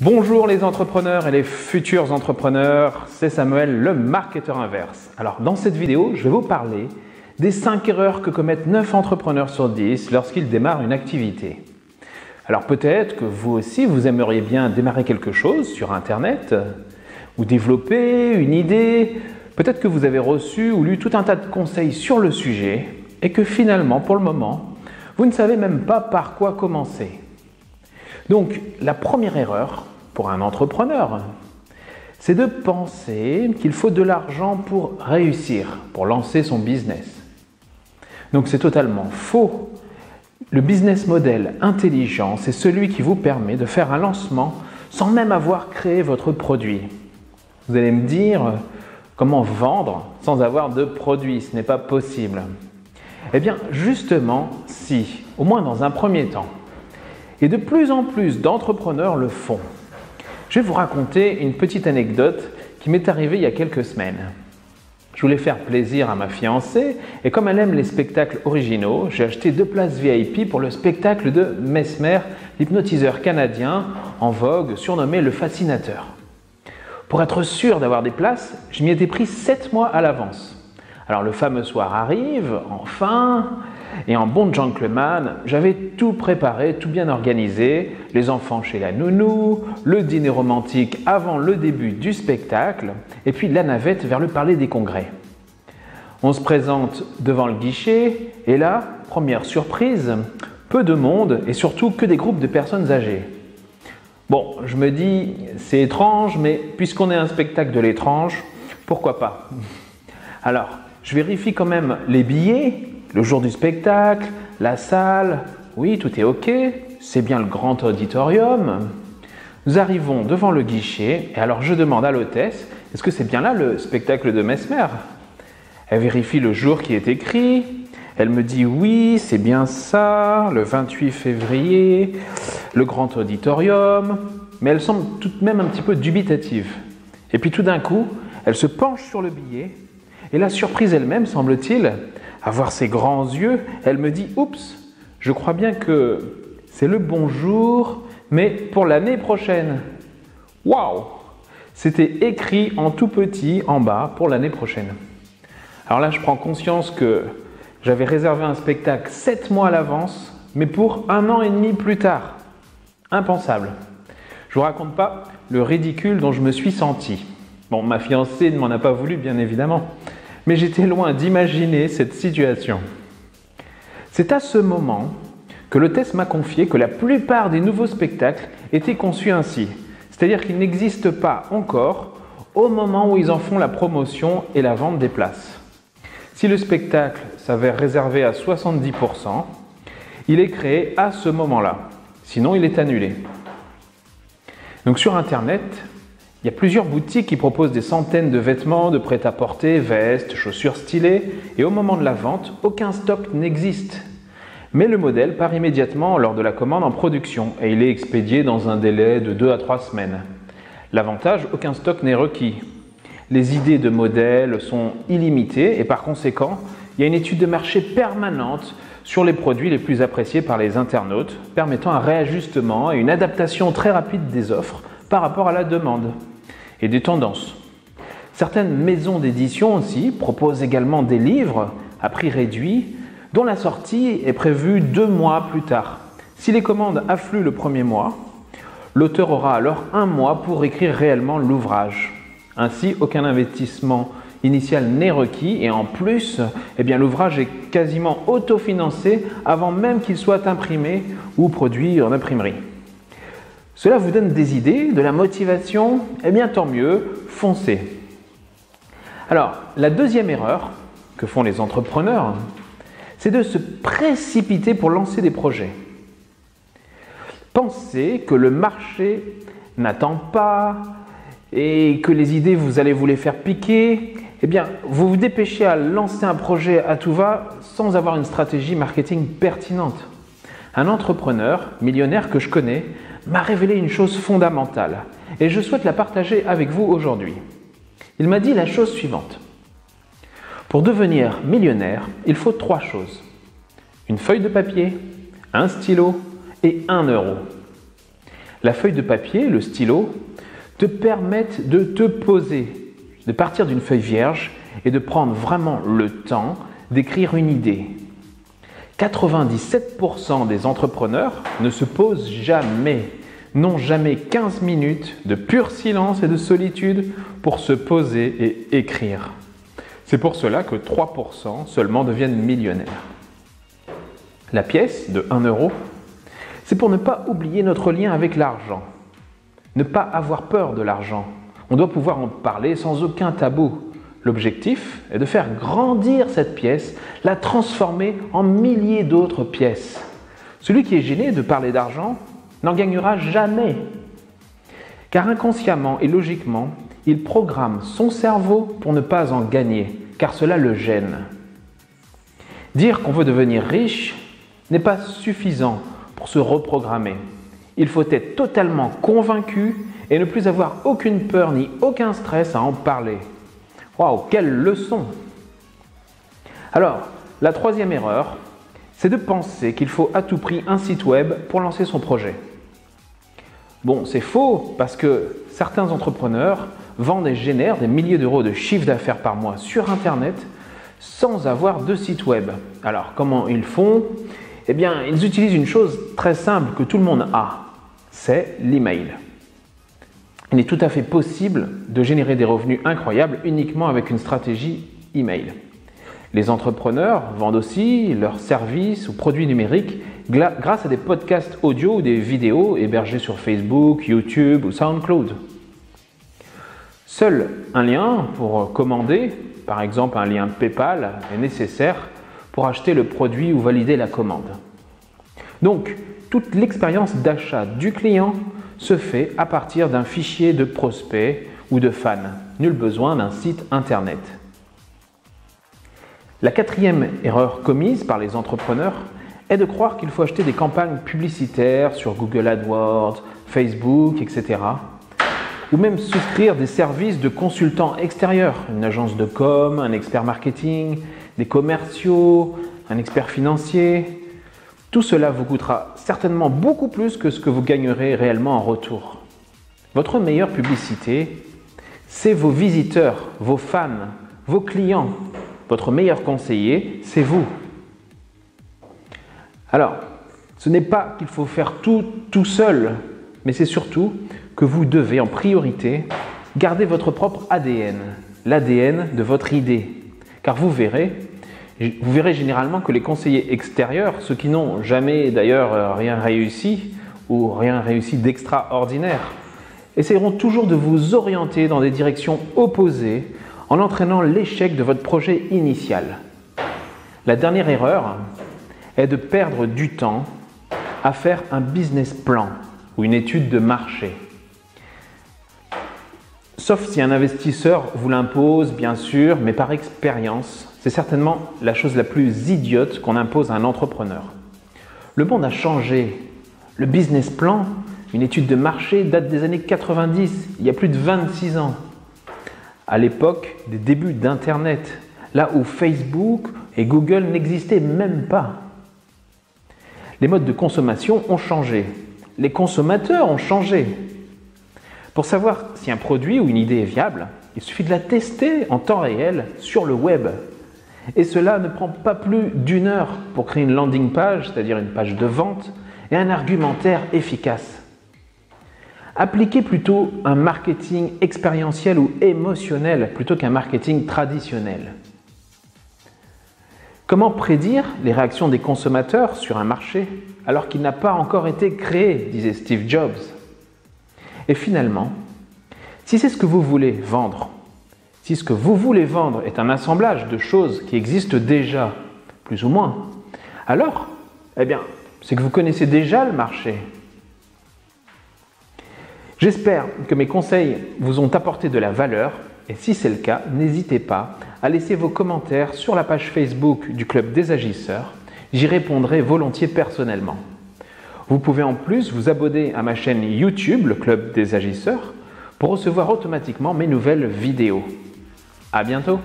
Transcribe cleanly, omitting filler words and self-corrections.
Bonjour les entrepreneurs et les futurs entrepreneurs, c'est Samuel, le marketeur inverse. Alors dans cette vidéo, je vais vous parler des 5 erreurs que commettent 9 entrepreneurs sur 10 lorsqu'ils démarrent une activité. Alors peut-être que vous aussi, vous aimeriez bien démarrer quelque chose sur Internet ou développer une idée. Peut-être que vous avez reçu ou lu tout un tas de conseils sur le sujet et que finalement, pour le moment, vous ne savez même pas par quoi commencer. Donc, la première erreur pour un entrepreneur, c'est de penser qu'il faut de l'argent pour réussir, pour lancer son business. Donc, c'est totalement faux. Le business model intelligent, c'est celui qui vous permet de faire un lancement sans même avoir créé votre produit. Vous allez me dire, comment vendre sans avoir de produit? Ce n'est pas possible. Eh bien, justement, si, au moins dans un premier temps. Et de plus en plus d'entrepreneurs le font. Je vais vous raconter une petite anecdote qui m'est arrivée il y a quelques semaines. Je voulais faire plaisir à ma fiancée et comme elle aime les spectacles originaux, j'ai acheté 2 places VIP pour le spectacle de Mesmer, l'hypnotiseur canadien en vogue surnommé le Fascinateur. Pour être sûr d'avoir des places, je m'y étais pris 7 mois à l'avance. Alors le fameux soir arrive, enfin, et en bon gentleman, j'avais tout préparé, tout bien organisé, les enfants chez la nounou, le dîner romantique avant le début du spectacle, et puis la navette vers le Palais des Congrès. On se présente devant le guichet, et là, première surprise, peu de monde et surtout que des groupes de personnes âgées. Bon, je me dis, c'est étrange, mais puisqu'on est un spectacle de l'étrange, pourquoi pas? Alors, je vérifie quand même les billets, le jour du spectacle, la salle, oui, tout est OK, c'est bien le grand auditorium. Nous arrivons devant le guichet et alors je demande à l'hôtesse, est-ce que c'est bien là le spectacle de Mesmer? Elle vérifie le jour qui est écrit, elle me dit oui, c'est bien ça, le 28 février, le grand auditorium, mais elle semble tout de même un petit peu dubitative. Et puis tout d'un coup, elle se penche sur le billet et la surprise elle-même, semble-t-il, à voir ses grands yeux, elle me dit « Oups, je crois bien que c'est le bonjour, mais pour l'année prochaine. » Waouh! C'était écrit en tout petit en bas pour l'année prochaine. Alors là, je prends conscience que j'avais réservé un spectacle 7 mois à l'avance, mais pour 1 an et demi plus tard. Impensable. Je ne vous raconte pas le ridicule dont je me suis senti. Bon, ma fiancée ne m'en a pas voulu, bien évidemment. Mais j'étais loin d'imaginer cette situation. C'est à ce moment que l'hôtesse m'a confié que la plupart des nouveaux spectacles étaient conçus ainsi. C'est-à-dire qu'ils n'existent pas encore au moment où ils en font la promotion et la vente des places. Si le spectacle s'avère réservé à 70%, il est créé à ce moment-là. Sinon, il est annulé. Donc sur Internet, il y a plusieurs boutiques qui proposent des centaines de vêtements, de prêt-à-porter, vestes, chaussures stylées et au moment de la vente, aucun stock n'existe. Mais le modèle part immédiatement lors de la commande en production et il est expédié dans un délai de 2 à 3 semaines. L'avantage, aucun stock n'est requis. Les idées de modèles sont illimitées et par conséquent, il y a une étude de marché permanente sur les produits les plus appréciés par les internautes, permettant un réajustement et une adaptation très rapide des offres par rapport à la demande et des tendances. Certaines maisons d'édition aussi proposent également des livres à prix réduit dont la sortie est prévue 2 mois plus tard. Si les commandes affluent le premier mois, l'auteur aura alors 1 mois pour écrire réellement l'ouvrage. Ainsi, aucun investissement initial n'est requis et en plus, l'ouvrage est quasiment autofinancé avant même qu'il soit imprimé ou produit en imprimerie. Cela vous donne des idées, de la motivation? Eh bien, tant mieux, foncez. Alors, la deuxième erreur que font les entrepreneurs, c'est de se précipiter pour lancer des projets. Pensez que le marché n'attend pas et que les idées, vous allez vous les faire piquer. Eh bien, vous vous dépêchez à lancer un projet à tout va sans avoir une stratégie marketing pertinente. Un entrepreneur millionnaire que je connais m'a révélé une chose fondamentale et je souhaite la partager avec vous aujourd'hui. Il m'a dit la chose suivante. Pour devenir millionnaire, il faut 3 choses. Une feuille de papier, un stylo et 1 euro. La feuille de papier, le stylo, te permettent de te poser, de partir d'une feuille vierge et de prendre vraiment le temps d'écrire une idée. 97% des entrepreneurs ne se posent jamais, n'ont jamais 15 minutes de pur silence et de solitude pour se poser et écrire. C'est pour cela que 3% seulement deviennent millionnaires. La pièce de 1 euro, c'est pour ne pas oublier notre lien avec l'argent. Ne pas avoir peur de l'argent. On doit pouvoir en parler sans aucun tabou. L'objectif est de faire grandir cette pièce, la transformer en milliers d'autres pièces. Celui qui est gêné de parler d'argent n'en gagnera jamais. Car inconsciemment et logiquement, il programme son cerveau pour ne pas en gagner, car cela le gêne. Dire qu'on veut devenir riche n'est pas suffisant pour se reprogrammer. Il faut être totalement convaincu et ne plus avoir aucune peur ni aucun stress à en parler. Waouh, quelle leçon! Alors, la troisième erreur, c'est de penser qu'il faut à tout prix un site web pour lancer son projet. Bon, c'est faux parce que certains entrepreneurs vendent et génèrent des milliers d'euros de chiffre d'affaires par mois sur Internet sans avoir de site web. Alors, comment ils font? Eh bien, ils utilisent une chose très simple que tout le monde a, c'est l'email. Il est tout à fait possible de générer des revenus incroyables uniquement avec une stratégie email. Les entrepreneurs vendent aussi leurs services ou produits numériques grâce à des podcasts audio ou des vidéos hébergées sur Facebook, YouTube ou SoundCloud. Seul un lien pour commander, par exemple un lien PayPal, est nécessaire pour acheter le produit ou valider la commande. Donc, toute l'expérience d'achat du client se fait à partir d'un fichier de prospects ou de fans. Nul besoin d'un site internet. La quatrième erreur commise par les entrepreneurs est de croire qu'il faut acheter des campagnes publicitaires sur Google AdWords, Facebook, etc. Ou même souscrire des services de consultants extérieurs, une agence de com, un expert marketing, des commerciaux, un expert financier. Tout cela vous coûtera certainement beaucoup plus que ce que vous gagnerez réellement en retour. Votre meilleure publicité, c'est vos visiteurs, vos fans, vos clients. Votre meilleur conseiller, c'est vous. Alors, ce n'est pas qu'il faut faire tout seul, mais c'est surtout que vous devez en priorité garder votre propre ADN, l'ADN de votre idée. Car vous verrez généralement que les conseillers extérieurs, ceux qui n'ont jamais d'ailleurs rien réussi ou rien réussi d'extraordinaire, essaieront toujours de vous orienter dans des directions opposées en entraînant l'échec de votre projet initial. La dernière erreur est de perdre du temps à faire un business plan ou une étude de marché. Sauf si un investisseur vous l'impose, bien sûr, mais par expérience, c'est certainement la chose la plus idiote qu'on impose à un entrepreneur. Le monde a changé. Le business plan, une étude de marché, date des années 90, il y a plus de 26 ans. À l'époque des débuts d'Internet, là où Facebook et Google n'existaient même pas. Les modes de consommation ont changé. Les consommateurs ont changé. Pour savoir si un produit ou une idée est viable, il suffit de la tester en temps réel sur le web. Et cela ne prend pas plus d'1 heure pour créer une landing page, c'est-à-dire une page de vente, et un argumentaire efficace. Appliquez plutôt un marketing expérientiel ou émotionnel plutôt qu'un marketing traditionnel. Comment prédire les réactions des consommateurs sur un marché alors qu'il n'a pas encore été créé, disait Steve Jobs. Et finalement, si c'est ce que vous voulez vendre, si ce que vous voulez vendre est un assemblage de choses qui existent déjà, plus ou moins, alors, c'est que vous connaissez déjà le marché. J'espère que mes conseils vous ont apporté de la valeur et si c'est le cas, n'hésitez pas à laisser vos commentaires sur la page Facebook du Club des Agisseurs. J'y répondrai volontiers personnellement. Vous pouvez en plus vous abonner à ma chaîne YouTube, le Club des Agisseurs, pour recevoir automatiquement mes nouvelles vidéos. À bientôt!